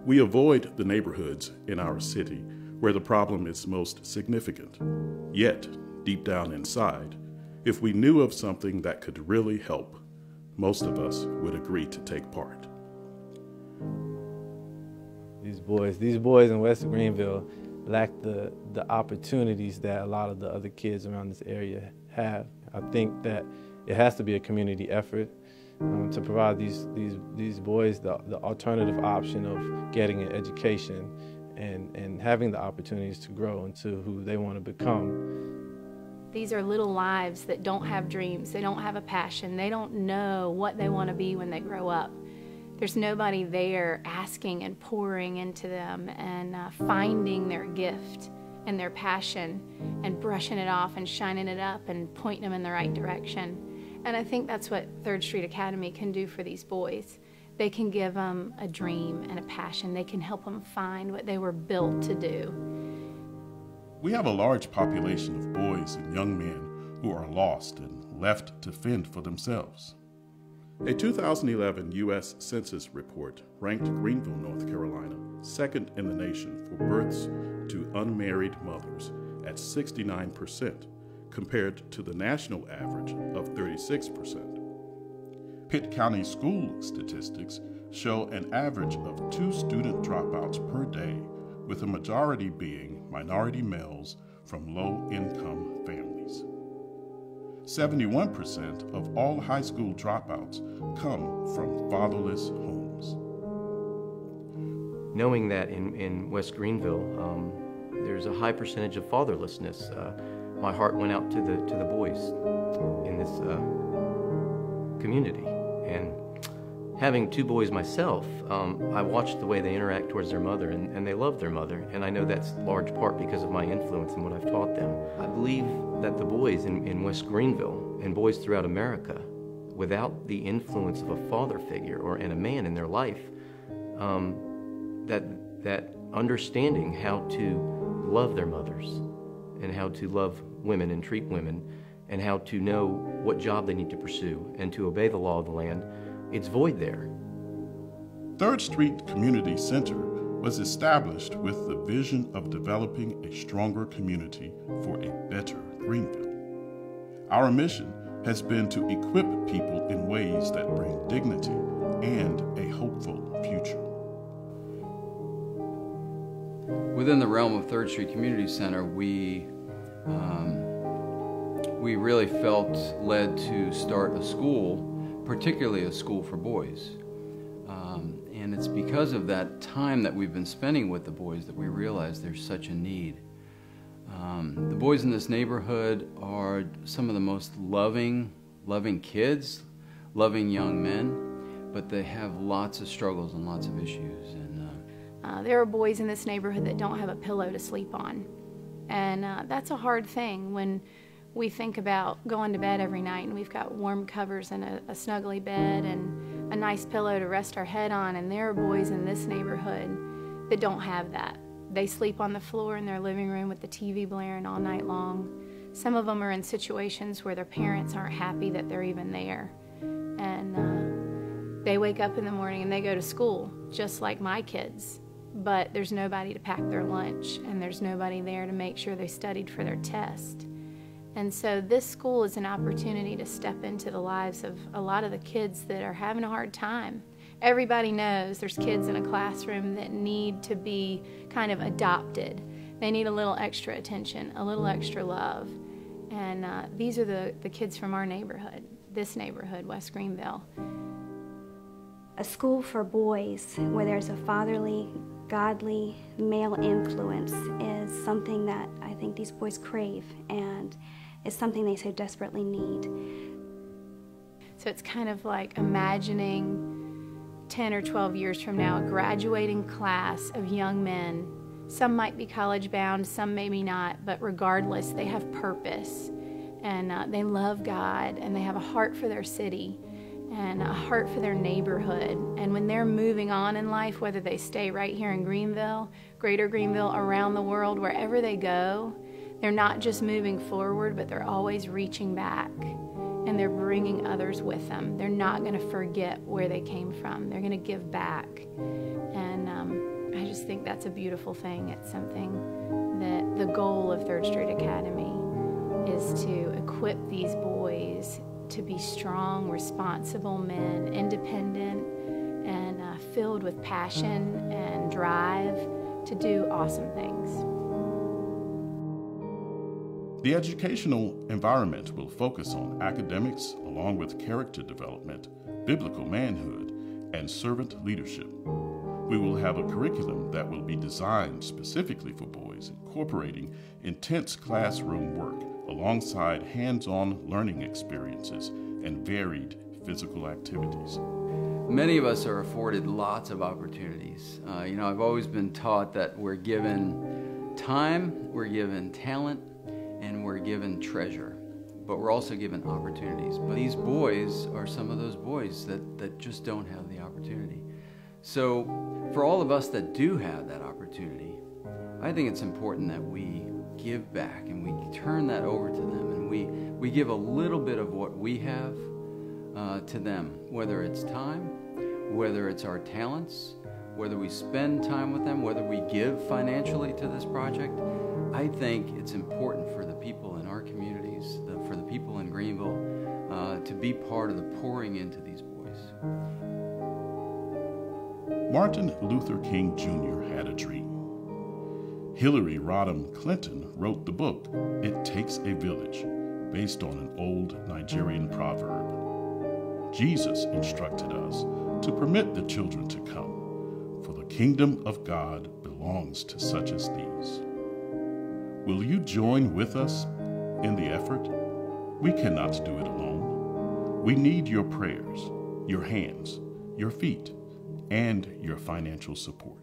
We avoid the neighborhoods in our city where the problem is most significant. Yet, deep down inside, if we knew of something that could really help, most of us would agree to take part. These boys in West Greenville lack the opportunities that a lot of the other kids around this area have. I think that it has to be a community effort to provide these boys the alternative option of getting an education and having the opportunities to grow into who they want to become. These are little lives that don't have dreams, they don't have a passion, they don't know what they want to be when they grow up. There's nobody there asking and pouring into them and finding their gift and their passion and brushing it off and shining it up and pointing them in the right direction. And I think that's what Third Street Academy can do for these boys. They can give them a dream and a passion. They can help them find what they were built to do. We have a large population of boys and young men who are lost and left to fend for themselves. A 2011 U.S. Census report ranked Greenville, North Carolina, second in the nation for births to unmarried mothers at 69%, compared to the national average of 36%. Pitt County school statistics show an average of 2 student dropouts per day, with a majority being minority males from low-income families. 71% of all high school dropouts come from fatherless homes. Knowing that in West Greenville, there's a high percentage of fatherlessness, my heart went out to the boys in this community. And having 2 boys myself, I watched the way they interact towards their mother, and they love their mother, and I know that's large part because of my influence and what I've taught them. I believe that the boys in West Greenville and boys throughout America, without the influence of a father figure and a man in their life, that understanding how to love their mothers and how to love women and treat women and how to know what job they need to pursue and to obey the law of the land, it's void there. Third Street Community Center was established with the vision of developing a stronger community for a better Greenville. Our mission has been to equip people in ways that bring dignity and a hopeful future. Within the realm of Third Street Community Center, we really felt led to start a school, particularly a school for boys. And it's because of that time that we've been spending with the boys that we realized there's such a need. The boys in this neighborhood are some of the most loving kids, loving young men, but they have lots of struggles and lots of issues. And there are boys in this neighborhood that don't have a pillow to sleep on. And that's a hard thing when we think about going to bed every night and we've got warm covers and a snuggly bed and a nice pillow to rest our head on, and there are boys in this neighborhood that don't have that. They sleep on the floor in their living room with the TV blaring all night long. Some of them are in situations where their parents aren't happy that they're even there. And they wake up in the morning and they go to school just like my kids, but there's nobody to pack their lunch and there's nobody there to make sure they studied for their test. And so this school is an opportunity to step into the lives of a lot of the kids that are having a hard time. Everybody knows there's kids in a classroom that need to be kind of adopted. They need a little extra attention, a little extra love. And these are the kids from our neighborhood, this neighborhood, West Greenville. A school for boys where there's a fatherly, godly male influence is something that I think these boys crave, and it's something they so desperately need. So it's kind of like imagining 10 or 12 years from now, a graduating class of young men. Some might be college bound, some maybe not, but regardless, they have purpose, and they love God, and they have a heart for their city and a heart for their neighborhood. And when they're moving on in life, whether they stay right here in Greenville, Greater Greenville, around the world, wherever they go, they're not just moving forward, but they're always reaching back, and they're bringing others with them. They're not going to forget where they came from. They're going to give back. And I just think that's a beautiful thing. It's something that the goal of Third Street Academy is to equip these boys to be strong, responsible men, independent, and filled with passion and drive to do awesome things. The educational environment will focus on academics along with character development, biblical manhood, and servant leadership. We will have a curriculum that will be designed specifically for boys, incorporating intense classroom work alongside hands-on learning experiences and varied physical activities. Many of us are afforded lots of opportunities. I've always been taught that we're given time, we're given talent, and we're given treasure, but we're also given opportunities. But these boys are some of those boys that just don't have the opportunity. So for all of us that do have that opportunity, I think it's important that we give back and we turn that over to them, and we give a little bit of what we have to them, whether it's time, whether it's our talents, whether we spend time with them, whether we give financially to this project. I think it's important for the people in our communities, for the people in Greenville, to be part of the pouring into these boys. Martin Luther King Jr. had a dream. Hillary Rodham Clinton wrote the book, It Takes a Village, based on an old Nigerian proverb. Jesus instructed us to permit the children to come, for the kingdom of God belongs to such as these. Will you join with us in the effort? We cannot do it alone. We need your prayers, your hands, your feet, and your financial support.